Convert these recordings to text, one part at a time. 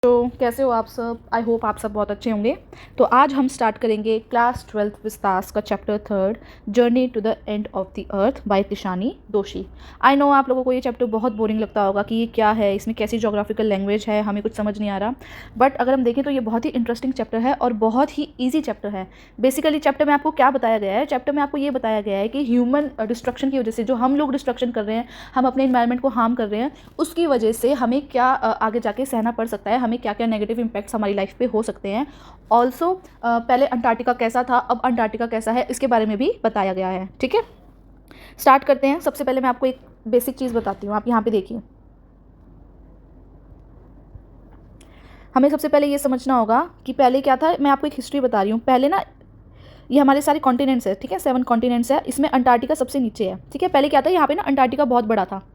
तो कैसे हो आप सब। आई होप आप सब बहुत अच्छे होंगे। तो आज हम स्टार्ट करेंगे क्लास 12th विस्तास का chapter 3 journey to the end of the earth by Tishani Doshi. I know आप लोगों को ये चैप्टर बहुत बोरिंग लगता होगा कि ये क्या है, इसमें कैसी जोग्राफिकल लैंग्वेज है, हमें कुछ समझ नहीं आ रहा। बट अगर हम देखें तो ये बहुत ही इंटरेस्टिंग चैप्टर है और बहुत ही ईजी चैप्टर है। बेसिकली चैप्टर में आपको क्या बताया गया है, चैप्टर में आपको ये बताया गया है कि ह्यूमन डिस्ट्रक्शन की वजह से जो हम लोग डिस्ट्रक्शन कर रहे हैं, हम अपने इन्वायरमेंट को हार्म कर रहे हैं, उसकी वजह से हमें क्या आगे जाके सहना पड़ सकता है, हमें क्या क्या नेगेटिव इम्पैक्ट्स हमारी लाइफ पे हो सकते हैं। ऑल्सो पहले अंटार्कटिका कैसा था, अब अंटार्कटिका कैसा है, इसके बारे में भी बताया गया है। ठीक है, स्टार्ट करते हैं। सबसे पहले मैं आपको एक बेसिक चीज़ बताती हूँ। आप यहाँ पे देखिए, हमें सबसे पहले ये समझना होगा कि पहले क्या था। मैं आपको एक हिस्ट्री बता रही हूँ। पहले ना ये हमारे सारे कॉन्टिनेंट्स है, ठीक है, 7 कॉन्टिनेंट्स है, इसमें अंटार्कटिका सबसे नीचे है। ठीक है, पहले क्या था, यहाँ पे ना अंटार्कटिका बहुत बड़ा था।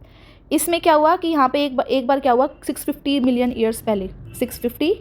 इसमें क्या हुआ कि यहाँ पे एक बार क्या हुआ, 650 मिलियन ईयर्स पहले, 650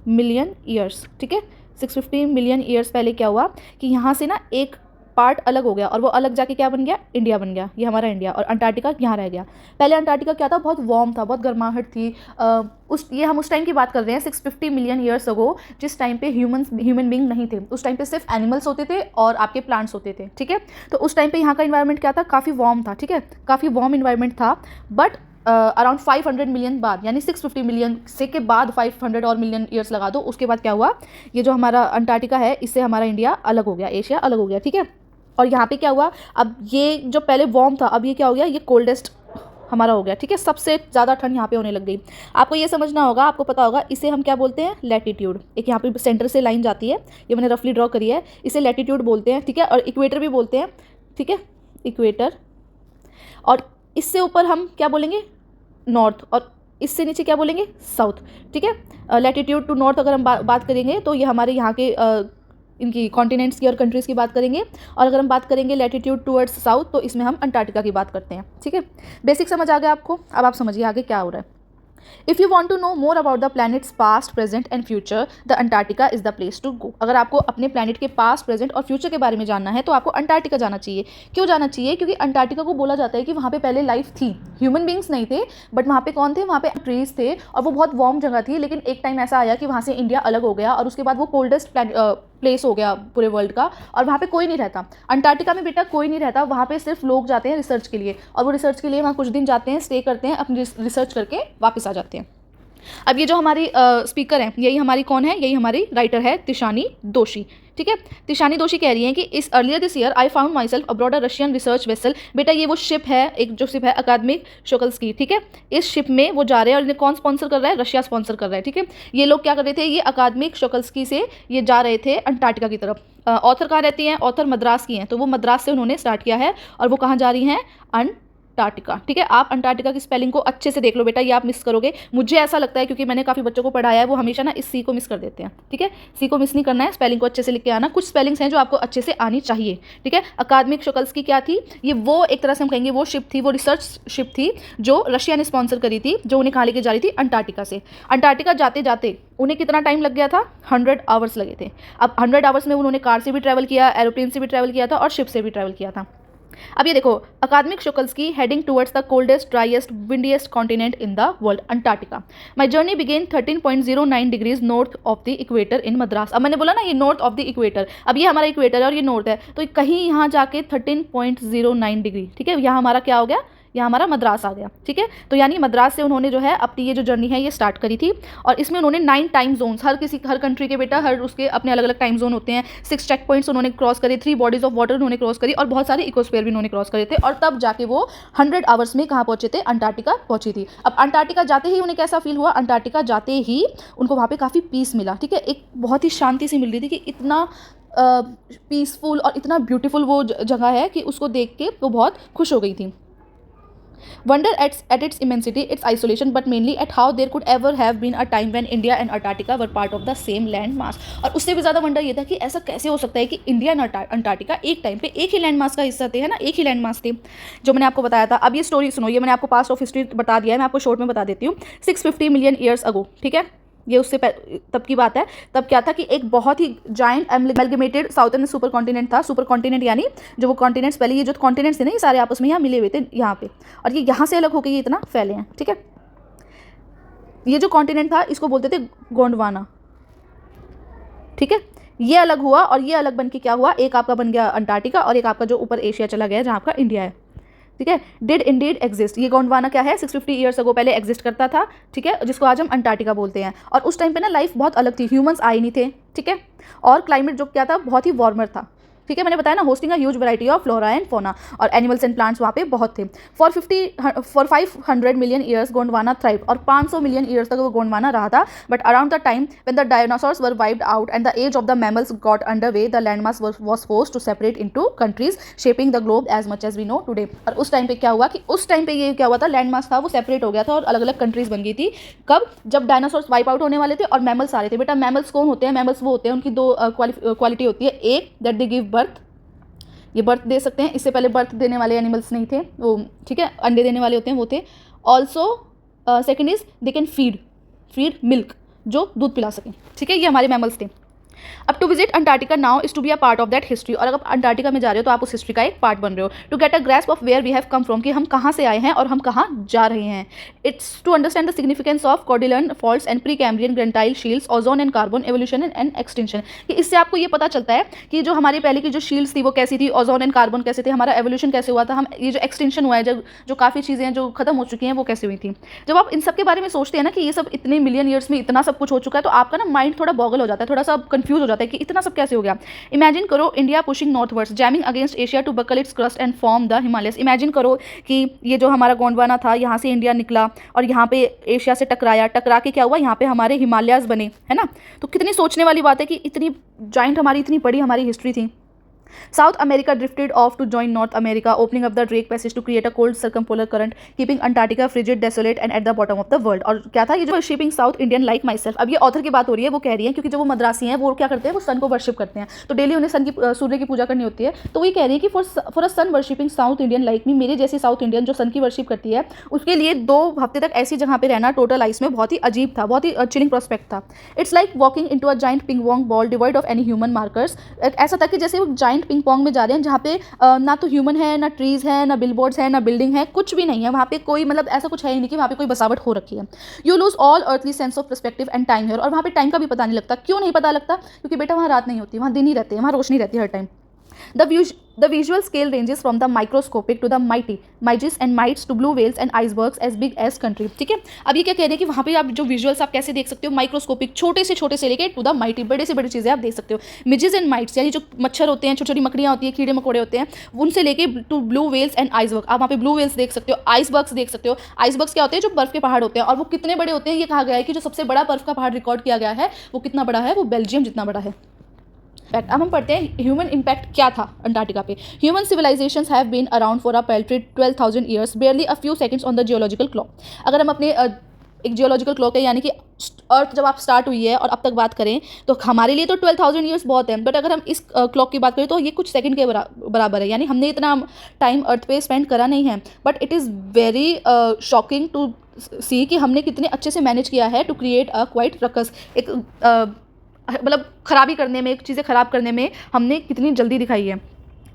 मिलियन ईयर्स, ठीक है, 650 मिलियन ईयर्स पहले क्या हुआ कि यहाँ से ना एक पार्ट अलग हो गया और वो अलग जाके क्या बन गया, इंडिया बन गया। ये हमारा इंडिया, और अंटार्कटिका यहाँ रह गया। पहले अंटार्कटिका क्या था, बहुत वार्म था, बहुत गर्माहट थी। हम उस टाइम की बात कर रहे हैं, 650 मिलियन ईयर्स अगो, जिस टाइम पे ह्यूमन बींग नहीं थे। उस टाइम पे सिर्फ एनिमल्स होते थे और आपके प्लांट्स होते थे। ठीक है, तो उस टाइम पे यहाँ का इन्वायरमेंट क्या था, काफ़ी वार्म था। ठीक है, काफ़ी वार्म इन्वायरमेंट था। बट अराउंड 500 मिलियन बाद, यानी 650 मिलियन से के बाद 500 और मिलियन ईयर्स लगा दो, उसके बाद क्या हुआ, ये जो हमारा अंटार्कटिका है, इससे हमारा इंडिया अलग हो गया, एशिया अलग हो गया। ठीक है, और यहाँ पे क्या हुआ, अब ये जो पहले वार्म था, अब ये क्या हो गया, ये कोल्डेस्ट हमारा हो गया। ठीक है, सबसे ज़्यादा ठंड यहाँ पे होने लग गई। आपको ये समझना होगा, आपको पता होगा, इसे हम क्या बोलते हैं, लैटिट्यूड। एक यहाँ पे सेंटर से लाइन जाती है, ये मैंने रफली ड्रॉ करी है, इसे लैटिट्यूड बोलते हैं। ठीक है, और इक्वेटर भी बोलते हैं। ठीक है, इक्वेटर। और इससे ऊपर हम क्या बोलेंगे, नॉर्थ, और इससे नीचे क्या बोलेंगे, साउथ। ठीक है, लैटिट्यूड टू नॉर्थ अगर हम बात करेंगे तो ये हमारे यहाँ के इनकी कॉन्टिनेंट्स की और कंट्रीज़ की बात करेंगे। और अगर हम बात करेंगे लैटिट्यूड टूवर्ड्स साउथ, तो इसमें हम अंटार्कटिका की बात करते हैं। ठीक है, बेसिक समझ आ गया आपको। अब आप समझिए आगे क्या हो रहा है। If you want to know more about the planet's past, present and future, the Antarctica is the place to go. अगर आपको अपने प्लैनेट के पास्ट, प्रेजेंट और फ्यूचर के बारे में जानना है तो आपको अंटार्कटिका जाना चाहिए। क्यों जाना चाहिए, क्योंकि अंटार्कटिका को बोला जाता है कि वहाँ पे पहले लाइफ थी। ह्यूमन बींग्स नहीं थे, बट वहाँ पे कौन थे, वहाँ पे ट्रीज थे, और वो बहुत वार्म जगह थी। लेकिन एक टाइम ऐसा आया कि वहाँ से इंडिया अलग हो गया, और उसके बाद वो कोल्डेस्ट प्लेस हो गया पूरे वर्ल्ड का, और वहाँ पे कोई नहीं रहता। अंटार्कटिका में बेटा कोई नहीं रहता, वहाँ पे सिर्फ लोग जाते हैं रिसर्च के लिए, और वो रिसर्च के लिए वहाँ कुछ दिन जाते हैं, स्टे करते हैं, अपनी रिसर्च करके वापस आ जाते हैं। अब ये जो हमारी स्पीकर हैं, यही हमारी कौन है, यही हमारी राइटर है तिशानी दोशी। ठीक है, तिशानी दोशी कह रही हैं कि इस earlier this year I found my self abroad a Russian research vessel. बेटा ये वो शिप है, एक जो शिप है अकादमिक शोकल्स्की। ठीक है, इस शिप में वो जा रहे हैं, और इन्हें कौन स्पॉन्सर कर रहा है, रशिया स्पॉन्सर कर रहा है। ठीक है, ये लोग क्या कर रहे थे, ये अकादमिक शोकल्स्की से ये जा रहे थे अंटार्कटिका की तरफ। ऑथर कहाँ रहती हैं, ऑथर मद्रास की हैं, तो वो मद्रास से उन्होंने स्टार्ट किया है, और वो कहाँ जा रही हैं, अंटार्कटिका। ठीक है, आप अंटार्कटिका की स्पेलिंग को अच्छे से देख लो बेटा, ये आप मिस करोगे। मुझे ऐसा लगता है, क्योंकि मैंने काफ़ी बच्चों को पढ़ाया है, वो हमेशा ना इस सी को मिस कर देते हैं। ठीक है, सी को मिस नहीं करना है, स्पेलिंग को अच्छे से लिख के आना। कुछ स्पेलिंग्स हैं जो आपको अच्छे से आनी चाहिए। ठीक है, अकादमिक शोकल्स्की क्या थी, ये वो एक तरह से हम कहेंगे वो शिप थी, वो रिसर्च शिप थी जो रशिया ने स्पॉन्सर करी थी, जो उन्हें कहाँ लेके जा रही थी, अंटार्कटिका से। अंटार्कटिका जाते जाते उन्हें कितना टाइम लग गया था, 100 आवर्स लगे थे। अब 100 आवर्स में उन्होंने कार से भी ट्रैवल किया, एरोप्लेन से भी ट्रैवल किया था, और शिप से भी ट्रैवल किया था। अब ये देखो, Akademik Shokalskiy heading towards the coldest, driest, windiest continent in the world, Antarctica. My journey begin 13.09 degrees north of the equator in Madras. अब मैंने बोला ना, ये नॉर्थ ऑफ द इक्वेटर, अब ये हमारा इक्वेटर है और ये नॉर्थ है, तो कहीं यहाँ जाके 13.09 डिग्री। ठीक है, यहाँ हमारा क्या हो गया, यहाँ हमारा मद्रास आ गया। ठीक है, तो यानी मद्रास से उन्होंने जो है अपनी ये जो जर्नी है ये स्टार्ट करी थी, और इसमें उन्होंने 9 टाइम जोन्स, हर कंट्री के बेटा हर उसके अपने अलग अलग टाइम जोन होते हैं। 6 चेक पॉइंट्स उन्होंने क्रॉस करे, 3 बॉडीज ऑफ वाटर उन्होंने क्रॉस करी, और बहुत सारे इकोस्फीयर भी उन्होंने क्रॉस करे थे, और तब जाके वो 100 आवर्स में कहाँ पहुंचे थे, अंटार्कटिका पहुंची थी। अब अंटार्कटिका जाते ही उन्हें कैसा फील हुआ, अंटार्कटिका जाते ही उनको वहाँ पर काफ़ी पीस मिला। ठीक है, एक बहुत ही शांति सी मिल रही थी, कि इतना पीसफुल और इतना ब्यूटीफुल वो जगह है कि उसको देख के वो बहुत खुश हो गई थी। Wonder at its immensity, its isolation, but mainly at how there could ever have been a time when India and Antarctica were part of the same land mass. और उससे भी ज़्यादा वंडर ये था कि ऐसा कैसे हो सकता है कि इंडिया और अंटार्कटिका एक टाइम पे एक ही लैंड मास का हिस्सा थे, है ना, एक ही लैंड मास थे, जो मैंने आपको बताया था। अब ये स्टोरी सुनो, ये मैंने आपको पास्ट ऑफ हिस्ट्री बता दिया है, मैं आपको शॉर्ट में बता देती हूँ। 650 मिलियन ईयर्स अगो, ठीक है, ये उससे तब की बात है। तब क्या था कि एक बहुत ही giant amalgamated southern super continent था। सुपर कॉन्टिनेंट यानी जो वो कॉन्टिनेंट्स, पहले ये जो कॉन्टिनेंट्स थे ना, ये सारे आपस में यहाँ मिले हुए थे यहाँ पे, और ये यहाँ से अलग होकर ये इतना फैले हैं। ठीक है, ये जो कॉन्टिनेंट था इसको बोलते थे गोंडवाना, ठीक है। ये अलग हुआ और ये अलग बन के क्या हुआ, एक आपका बन गया अंटार्कटिका और एक आपका जो ऊपर एशिया चला गया जहाँ आपका इंडिया है, ठीक है। डिड इंडीड एग्जिस्ट, ये गोंडवाना क्या है 650 ईयर्स अगो पहले एग्जिस्ट करता था, ठीक है, जिसको आज हम अंटार्कटिका बोलते हैं। और उस टाइम पे ना लाइफ बहुत अलग थी, ह्यूमंस आए नहीं थे, ठीक है, और क्लाइमेट जो क्या था बहुत ही वार्मर था, ठीक है। मैंने बताया ना hosting a huge variety of flora and fauna, और एनिमल्स एंड प्लांट्स वहाँ पे बहुत थे। For 500 million years Gondwana thrive, और 500 मिलियन ईयर्स तक वो गोंडवाना रहा था। But around the time when the dinosaurs were wiped out and the age of the mammals got under way, the landmass was forced to separate into countries shaping the globe as much as we no today. और उस time पे क्या हुआ कि उस time पे ये क्या हुआ था, लैंडमास था वो सेपरेट हो गया था और अलग अलग कंट्रीज बन गई थी। कब, जब डायनासोर्स वाइप आउट होने वाले थे और मैमल्स आ रहे थे। बेटा मैमल्स कौन होते हैं, मैमल्स वो होते हैं उनकी दो क्वालिटी होती है, एक दैट दे गिव बर्थ, ये बर्थ दे सकते हैं, इससे पहले बर्थ देने वाले एनिमल्स नहीं थे वो, ठीक है, अंडे देने वाले होते हैं वो थे। Also second is they can feed milk, जो दूध पिला सकें, ठीक है, ये हमारे मैमल्स थे। अब to visit Antarctica now is to be a part of that history, और अगर आप अंटार्कटिका में जा रहे हो तो आप उस हिस्ट्री का एक पार्ट बन रहे हो। To get a grasp of where we have come from, कि हम कहाँ से आए हैं और हम कहाँ जा रहे हैं। It's to understand the significance of Cordilleran faults and pre Cambrian granite shields, ozone and carbon evolution and extension, कि इससे आपको ये पता चलता है कि जो हमारी पहले की जो शील्ड्स थी वो कैसी थी, ओजोन एंड कार्बन कैसे थे, हमारा एवोल्यूशन कैसे हुआ था, हम ये जो एक्सटेंशन हुआ है, जो काफ़ी चीज़ें जो खत्म हो चुकी हैं वो कैसे हुई थी। जब आप इन सब के बारे में सोचते हैं ना कि ये सब इतने मिलियन ईयर्स में इतना सब कुछ हो चुका है, तो आपका ना माइंड थोड़ा बॉगल हो जाता है, थोड़ा सा कंफ्यूज हो जाता है कि इतना सब कैसे हो गया। इमेजिन करो India pushing northwards jamming against Asia to buckle its crust and form the Himalayas. Imagine करो कि ये जो हमारा गोंडवाना था यहाँ से इंडिया निकला और यहाँ पे एशिया से टकरा के क्या हुआ, यहाँ पे हमारे हिमालयाज बने, है ना। तो कितनी सोचने वाली बात है कि इतनी जॉइंट हमारी इतनी बड़ी हमारी हिस्ट्री थी। South America drifted off to join North America, opening up the Drake Passage to create a cold circumpolar current, keeping Antarctica frigid, desolate, and at the bottom of the world. और क्या था ये जो shipping South Indian like myself। अब ये author की बात हो रही है, वो कह रही है क्योंकि जो वो मद्रासी हैं वो क्या करते हैं, वो सन को वर्शिप करते हैं, तो डेली उन्हें सन की सूर्य की पूजा करनी होती है। तो वही कह रही है कि for a sun worshipping South Indian like me, मेरे जैसे साउथ इंडियन जो सन की वर्शिप करती है, उसके लिए 2 हफ्ते तक ऐसी जगह पे रहना टोटल आइस में बहुत ही अजीब था, बहुत ही चिलिंग प्रोस्पेक्ट था। It's like walking into a giant ping pong ball divide of any human markers. ऐसा था कि जैसे वो जाइंट पिंग पोंग में जा रहे हैं जहाँ पे ना तो ह्यूमन है, ना ट्रीज है, ना बिलबोर्ड्स है, ना बिल्डिंग है, कुछ भी नहीं है वहाँ पे, कोई मतलब ऐसा कुछ है ही नहीं कि वहाँ पे कोई बसावट हो रखी है। You lose all earthly sense of perspective and time here, और वहाँ पे टाइम का भी पता नहीं लगता। क्यों नहीं पता लगता, क्योंकि बेटा वहाँ रात नहीं होती, वहाँ दिन ही रहते हैं, वहाँ रोशनी रहती है हर time. The visual scale ranges from the microscopic to the mighty, midges and mites to blue whales and icebergs as big as country, ठीक है। अब ये क्या कह रहे हैं कि वहाँ पे आप जो विजुअल्स आप कैसे देख सकते हो, माइक्रोस्कोपिक छोटे से लेके टू द माइटी, बड़े से बड़ी चीज़ें आप देख सकते हो। मिजेस एंड माइट्स यानी जो मच्छर होते हैं, छोटी छोटी मकड़ियाँ होती हैं, कीड़े मकोड़े होते हैं, उनसे लेके to blue whales and iceberg, आप वहाँ पे ब्लू वेल्स देख सकते हो, आइसबर्ग्स देख सकते हो। आइसबर्ग्स क्या होते हैं, जो बर्फ के पहाड़ होते हैं, और वो कितने बड़े होते हैं, ये कहा गया है कि जो सबसे बड़ा बर्फ का पहाड़ रिकॉर्ड किया गया है वो कितना बड़ा है, वो बेल्जियम जितना बड़ा है। फैक्ट अब हम पढ़ते हैं ह्यूमन इम्पैक्ट क्या था अंटार्कटिका पे। Human civilisations have been around for a paltry 12,000 years, barely a few seconds on the geological clock. अगर हम अपने एक जियोलॉजिकल क्लॉक है, यानी कि अर्थ जब आप स्टार्ट हुई है और अब तक बात करें तो हमारे लिए तो 12,000 ईयर्स बहुत है, बट अगर हम इस क्लॉक की बात करें तो ये कुछ सेकंड के बराबर है, यानी हमने इतना टाइम अर्थ पे स्पेंड करा नहीं है। But it is very shocking to see कि हमने कितने अच्छे से मैनेज किया है to create a quite ruckus, एक मतलब खराबी करने में, चीज़ें ख़राब करने में हमने कितनी जल्दी दिखाई है।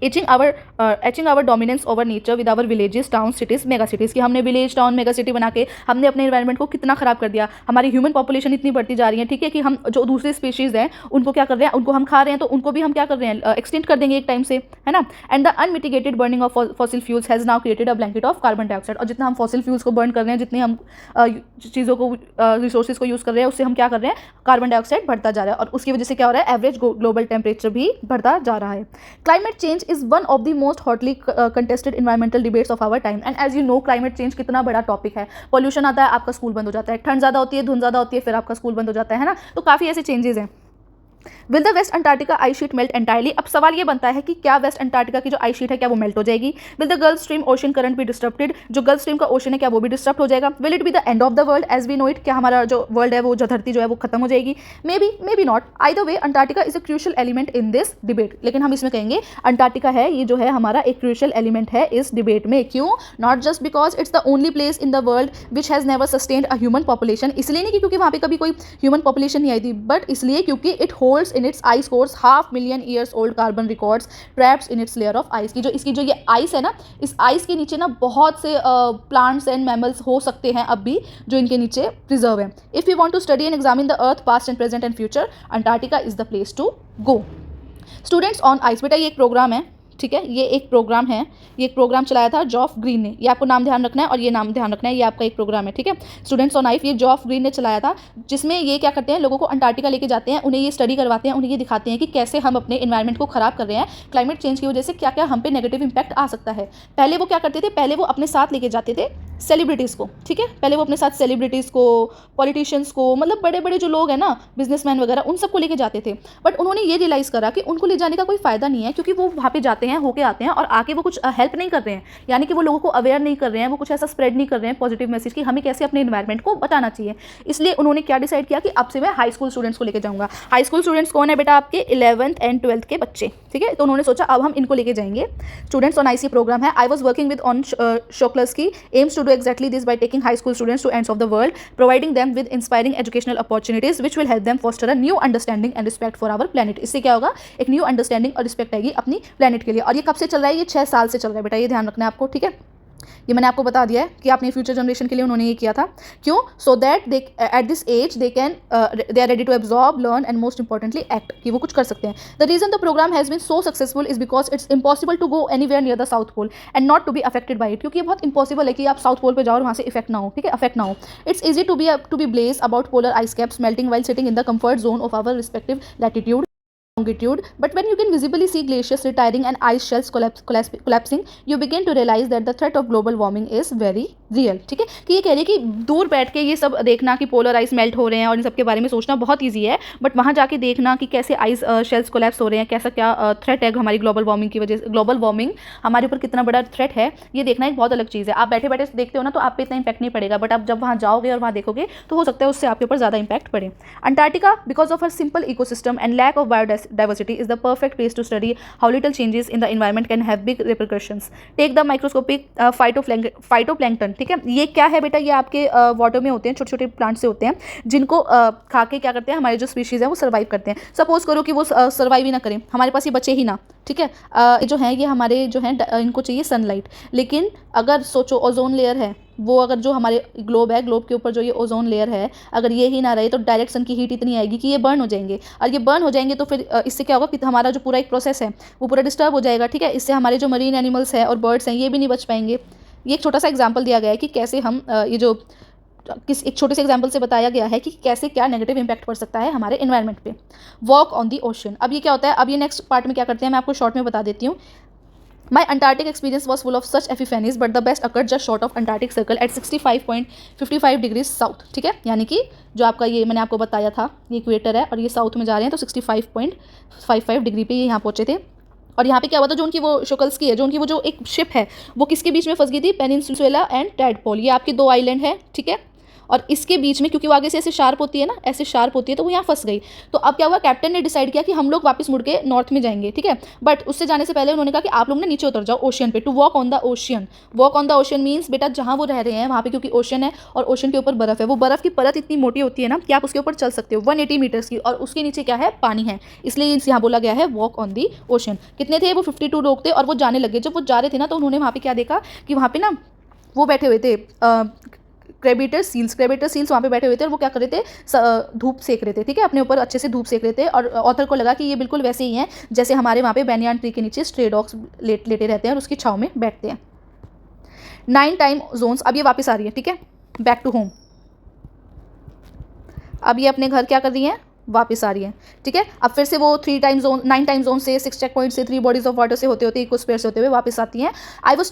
Etching our dominance over nature with our villages, town, cities, mega cities, कि हमने विलेज, टाउन, मेगा सिटी बना के हमने अपने एनवायरनमेंट को कितना ख़राब कर दिया। हमारी ह्यूमन पॉपुलेशन इतनी बढ़ती जा रही है, ठीक है, कि हम जो दूसरे स्पीशीज़ हैं उनको क्या कर रहे हैं, उनको हम खा रहे हैं, तो उनको भी हम क्या कर रहे हैं, एक्सटेंड कर देंगे एक टाइम से, है ना। And the unmitigated burning of fossil fuels has now created a blanket of carbon dioxide. और जितना हम फॉसिल फ्यूल्स को बर्न कर रहे हैं, जितने हम चीज़ों को, रिसोर्सेज को यूज़ कर रहे हैं, उससे हम क्या कर रहे हैं, कार्बन डाइऑक्साइड बढ़ता जा रहा है, और उसकी वजह से क्या हो रहा है, एवरेज ग्लोबल टेम्परेचर भी बढ़ता जा रहा है। Climate change is one of the most hotly contested environmental debates of our time, and as you know climate change कितना बड़ा टॉपिक है। पॉल्यूशन आता है, आपका स्कूल बंद हो जाता है, ठंड ज़्यादा होती है, धुंध ज़्यादा होती है, फिर आपका स्कूल बंद हो जाता है ना। तो काफ़ी ऐसे चेंजेस हैं। Will the West Antarctica ice sheet melt entirely. अब सवाल ये बनता है कि क्या वेस्ट अंटार्कटिका की जो आइस शीट है क्या वो मेल्ट हो जाएगी। Will the Gulf Stream ocean current be disturbed, जो गल्फ स्ट्रीम का ओशन है क्या वो भी डिस्टर्ब हो जाएगा। Will it be the end of the world as we know it, क्या हमारा जो वर्ल्ड है वो, जो धरती जो है वो खत्म हो जाएगी। May be not, either way Antarctica is a crucial element in this debate. लेकिन हम इसमें कहेंगे अंटार्कटिका है, ये जो है हमारा एक क्रूशियल एलिमेंट है इस डिबेट में। क्यों? Not just because it's the only place in the world which has never sustained a human population, इसलिए नहीं कि क्योंकि वहाँ पे कभी कोई ह्यूमन पॉपुलेशन नहीं आई थी, बट इसलिए क्योंकि it holds in its ice course 500,000 years old carbon records traps in its layer of ice. की जो इसकी जो ये आइस है ना, इस आइस के नीचे ना बहुत से प्लांट्स एंड मैमल्स हो सकते हैं अब भी जो इनके नीचे प्रिजर्व है। If you want to study and examine the earth past and present and future, Antarctica is the place to go. Students on ice, बेटा ये एक प्रोग्राम है, ठीक है, ये एक प्रोग्राम है, ये एक प्रोग्राम चलाया था जॉफ ग्रीन ने, ये आपको नाम ध्यान रखना है और ये नाम ध्यान रखना है, ये आपका एक प्रोग्राम है, ठीक है। स्टूडेंट्स ऑन आइस ये जॉफ ग्रीन ने चलाया था, जिसमें ये क्या करते हैं, लोगों को अंटार्कटिका लेके जाते हैं, उन्हें ये स्टडी करवाते हैं, उन्हें ये दिखाते हैं कि कैसे हम अपने एनवायरनमेंट को खराब कर रहे हैं, क्लाइमेट चेंज की वजह से क्या क्या हम पे नेगेटिव इंपैक्ट आ सकता है। पहले वो क्या करते थे, पहले वो अपने साथ लेके जाते थे सेलिब्रिटीज़ को, ठीक है, पहले वो अपने साथ सेलिब्रिटीज़ को, पॉलिटिशियंस को, मतलब बड़े बड़े जो लोग हैं ना, बिजनेसमैन वगैरह, उन सबको लेके जाते थे। बट उन्होंने ये रियलाइज़ करा कि उनको ले जाने का कोई फ़ायदा नहीं है, क्योंकि वो वहाँ पे जाते हैं, होके आते हैं और आके वो कुछ हेल्प नहीं कर रहे हैं, यानी कि वो लोगों को अवेयर नहीं कर रहे हैं, वो कुछ ऐसा स्प्रेड नहीं कर रहे हैं पॉजिटिव मैसेज कि हमें कैसे अपने एनवायरनमेंट को बचाना चाहिए। इसलिए उन्होंने क्या डिसाइड किया कि अब से मैं हाई स्कूल स्टूडेंट्स को लेके जाऊँगा। हाई स्कूल स्टूडेंट्स कौन है बेटा, आपके 11th एंड 12th के बच्चे, ठीक है। तो उन्होंने सोचा अब हम इनको लेके जाएंगे। स्टूडेंट्स ऑन आईसी प्रोग्राम है। I was working with on Shokalskiy aims to do exactly this by taking high school students to ends of the world, providing them with inspiring educational opportunities which will help them foster a new understanding and respect for our planet। इससे क्या होगा, एक new understanding और respect आएगी अपनी planet के लिए। और ये कब से चल रहा है, ये 6 साल से चल रहा है बेटा, ये ध्यान रखना है आपको, ठीक है। ये मैंने आपको बता दिया है कि अपनी फ्यूचर जनरेशन के लिए उन्होंने ये किया था, क्यों, so that they at this age they are ready to absorb, learn and most importantly act, कि वो कुछ कर सकते हैं। The reason the program has been so successful is because it's impossible to go anywhere near the South Pole and not to be affected by it, क्योंकि ये बहुत impossible है कि आप साउथ पोल पर जाओ और वहाँ से इफेक्ट ना हो, ठीक है, अफेक्ट ना हो। It's easy to be blase about polar ice caps melting while sitting in the comfort zone of our respective latitude longitude, but when you can visibly see glaciers retiring and ice shelves collapsing, you begin to realize that the threat of global warming is very real। ठीक है, कि ये कह रही है कि दूर बैठ के ये सब देखना कि पोलर आइस मेल्ट हो रहे हैं और इन सब के बारे में सोचना बहुत ईजी है, बट वहाँ जाके देखना कि कैसे आइस शेल्स कोलैप्स हो रहे हैं, कैसा क्या थ्रेट है हमारी ग्लोबल वार्मिंग की वजह से, ग्लोबल वार्मिंग हमारे ऊपर कितना बड़ा थ्रेट है, ये देखना एक बहुत अलग चीज़ है। आप बैठे बैठे देखते हो ना तो आप पे इतना इंपैक्ट नहीं पड़ेगा, बट आप जब वहाँ जाओगे और वहाँ देखोगे तो हो सकता है उससे आपके ऊपर ज़्यादा इंपैक्ट पड़े। Antarctica because of her simple ecosystem and lack of biodiversity is the perfect place to study how little changes in the environment can have big repercussions. Take the microscopic phytoplankton, ठीक है, ये क्या है बेटा, ये आपके water में होते हैं, छोटे छोटे प्लांट से होते हैं, जिनको खा के क्या करते हैं हमारे जो स्पीशीज़ है वो सर्वाइव करते हैं। सपोज करो कि वो सर्वाइव ही ना करें, हमारे पास ये बचे ही ना, ठीक है, जो है ये हमारे जो है इनको चाहिए सनलाइट, लेकिन अगर सोचो ओजोन लेयर है वो, अगर जो हमारे ग्लोब है, ग्लोब के ऊपर जो ये ओजोन लेयर है, अगर ये ही ना रहे तो डायरेक्ट सन की हीट इतनी आएगी कि ये बर्न हो जाएंगे, और ये बर्न हो जाएंगे तो फिर इससे क्या होगा कि हमारा जो पूरा एक प्रोसेस है वो पूरा डिस्टर्ब हो जाएगा, ठीक है। इससे हमारे जो मरीन एनिमल्स हैं और बर्ड्स हैं ये भी नहीं बच पाएंगे। ये एक छोटा सा एग्जाम्पल दिया गया है कि कैसे हम ये जो एक छोटे से एग्जाम्पल से बताया गया है कि कैसे क्या नेगेटिव इंपैक्ट पड़ सकता है हमारे एनवायरनमेंट पे। वॉक ऑन दी ओशन, अब ये क्या होता है, अब ये नेक्स्ट पार्ट में क्या करते हैं मैं आपको शॉर्ट में बता देती हूँ। My Antarctic experience was full of such epiphanies, but the best occurred just short of Antarctic Circle at 65.55 degrees south, ठीक है, यानी कि जो आपका ये मैंने आपको बताया था ये इक्वेटर है और ये साउथ में जा रहे हैं, तो 65.55 डिग्री पे ये यहाँ पहुँचे थे। और यहाँ पे क्या हुआ था, जो उनकी वो शोकल्स्की है, जो उनकी वो जो एक शिप है वो किसके बीच में फंस गई थी, पेनिनसुला एंड टैडपोल, ये आपके 2 आइलैंड है, ठीक है, और इसके बीच में क्योंकि वो आगे से ऐसे शार्प होती है ना, ऐसे शार्प होती है, तो वो यहाँ फंस गई। तो अब क्या हुआ, कैप्टन ने डिसाइड किया कि हम लोग वापस मुड़ के नॉर्थ में जाएंगे, ठीक है, बट उससे जाने से पहले उन्होंने कहा कि आप लोग ना नीचे उतर जाओ ओशियन पे, to walk on the ocean. Walk on the ocean means बेटा जहाँ वो रह रहे हैं वहाँ पे क्योंकि ओशन है और ओशन के ऊपर बर्फ़ है, वो बर्फ़ की परत इतनी मोटी होती है ना कि आप उसके ऊपर चल सकते हो 180 मीटर्स की, और उसके नीचे क्या है, पानी है, इसलिए यहाँ बोला गया है वॉक ऑन दी ओशन। कितने थे वो, 52 लोग थे और वो जाने लगे। जब वो जा रहे थे ना तो उन्होंने वहाँ पे क्या देखा कि वहाँ पे ना वो बैठे हुए थे क्रेबिटर सील्स वहाँ पे बैठे हुए थे और वो क्या कर रहे थे, धूप सेक रहे थे, ठीक है, अपने ऊपर अच्छे से धूप सेक रहे थे। और ऑथर को लगा कि ये बिल्कुल वैसे ही हैं जैसे हमारे वहाँ पे बैनियान ट्री के नीचे स्ट्रे डॉग्स लेटे रहते हैं और उसकी छाँव में बैठते हैं। 9 टाइम जोन्स, अब ये वापस आ रही है, ठीक है, बैक टू होम। अब ये अपने घर क्या कर रही हैं, वापस आ रही है, ठीक है। अब फिर से वो 9 टाइम जोन से 6 चेक पॉइंट से 3 बॉडीज ऑफ वाटर से होते होते इकोस्फीयर से होते हुए वापस आती हैं।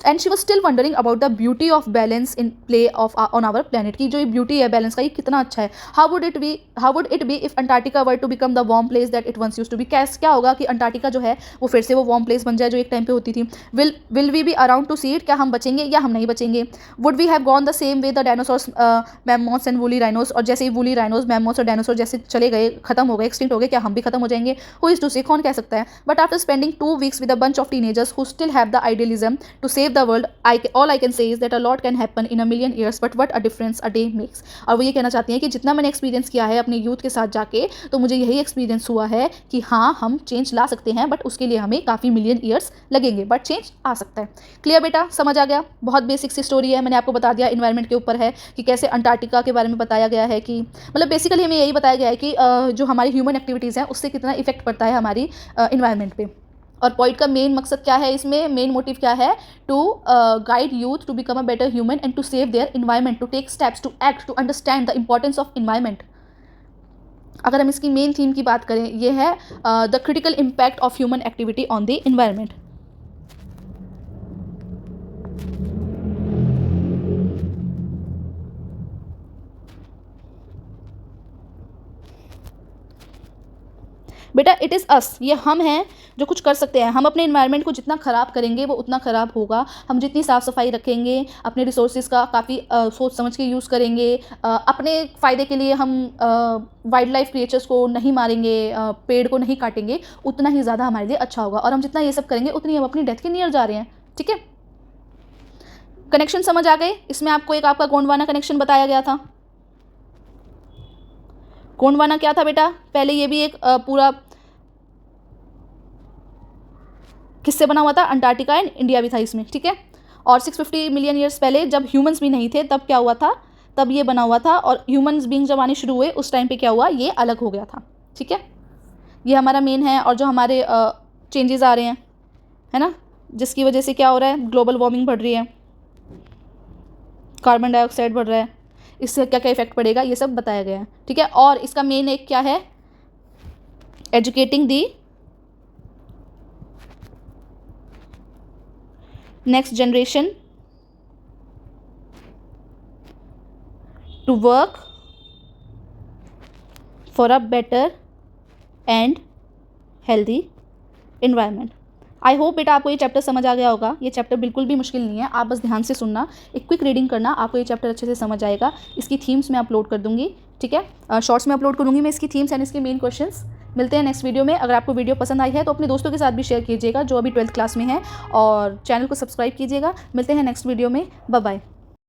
And she was still wondering about the beauty of balance in play of on our planet, की जो ये ब्यूटी है बैलेंस का ये कितना अच्छा है। How would it be if Antarctica were to become the warm place that it once used to be, क्या होगा कि अंटार्कटिका जो है वो फिर से वो वार्म प्लेस बन जाए जो एक टाइम पे होती थी। Will we be around to see it, क्या हम बचेंगे या हम नहीं बचेंगे। Would we have gone the same way the dinosaurs mammoths and woolly rhinos, और जैसे वूली राइनोस मैमोथ्स और डायनासोर जैसे चले गए खत्म हो गए, एक्सटिंक्ट हो गए, क्या हम भी खत्म हो जाएंगे? हु इज़ टू से, कौन कह सकता है? But after spending 2 weeks with a bunch of teenagers who still have the idealism to save the world, all I can say is that a lot can happen in a million years, but what a difference a day makes. और वो ये कहना चाहती हैं कि जितना मैंने experience किया है अपने यूथ के साथ जाके, तो मुझे यही एक्सपीरियंस हुआ है कि हाँ, हम चेंज ला सकते हैं, बट उसके लिए हमें काफ़ी मिलियन ईयर्स लगेंगे, बट चेंज आ सकता है। क्लियर बेटा, समझ आ गया? बहुत बेसिक सी स्टोरी है, मैंने आपको बता दिया इन्वायरमेंट के ऊपर है कि कैसे अंटार्कटिका के बारे में बताया गया है कि मतलब बेसिकली हमें यही बताया गया है कि जो हमारी ह्यूमन एक्टिविटीज़ हैं उससे कितना इफेक्ट पड़ता है हमारी इन्वायरमेंट पे। और पॉइंट का मेन मकसद क्या है, इसमें मेन मोटिव क्या है? To guide youth to become a better human and to save their environment, to take steps, to act, to understand the importance of environment. अगर हम इसकी मेन थीम की बात करें, ये है the critical impact of human activity on the environment. बेटा it is अस, ये हम हैं जो कुछ कर सकते हैं। हम अपने इन्वायरमेंट को जितना ख़राब करेंगे वो उतना ख़राब होगा। हम जितनी साफ़ सफाई रखेंगे, अपने रिसोर्सेज का काफ़ी सोच समझ के यूज़ करेंगे, अपने फ़ायदे के लिए हम वाइल्ड लाइफ क्रिएचर्स को नहीं मारेंगे, पेड़ को नहीं काटेंगे, उतना ही ज़्यादा हमारे लिए अच्छा होगा। और हम जितना ये सब करेंगे उतनी हम अपनी डेथ के नियर जा रहे हैं। ठीक है, कनेक्शन समझ आ गए? इसमें आपको एक आपका गोंडवाना कनेक्शन बताया गया था। गोंडवाना क्या था बेटा? पहले ये भी एक पूरा किससे बना हुआ था? अंटार्कटिका एंड इंडिया भी था इसमें। ठीक है, और 650 मिलियन ईयर्स पहले जब ह्यूमंस भी नहीं थे तब क्या हुआ था? तब ये बना हुआ था, और ह्यूमंस बीइंग जब आने शुरू हुए उस टाइम पे क्या हुआ? ये अलग हो गया था। ठीक है, ये हमारा मेन है। और जो हमारे चेंजेस आ रहे हैं, है ना, जिसकी वजह से क्या हो रहा है? ग्लोबल वार्मिंग बढ़ रही है, कार्बन डाइऑक्साइड बढ़ रहा है, इससे क्या क्या इफेक्ट पड़ेगा, ये सब बताया गया है। ठीक है, और इसका मेन एक क्या है? Educating the next generation to work for a better and healthy environment. I hope बेटा आपको ये चैप्टर समझ आ गया होगा। ये चैप्टर बिल्कुल भी मुश्किल नहीं है, आप बस ध्यान से सुनना, एक क्विक रीडिंग करना, आपको ये चैप्टर अच्छे से समझ आएगा। इसकी थीम्स मैं अपलोड कर दूंगी। ठीक है, शॉर्ट्स में अपलोड करूंगी मैं इसकी थीम्स एंड इसके मेन क्वेश्चंस। मिलते हैं नेक्स्ट वीडियो में। अगर आपको वीडियो पसंद आई है तो अपने दोस्तों के साथ भी शेयर कीजिएगा जो अभी 12th क्लास में है, और चैनल को सब्सक्राइब कीजिएगा। मिलते हैं नेक्स्ट वीडियो में, बाय बाय।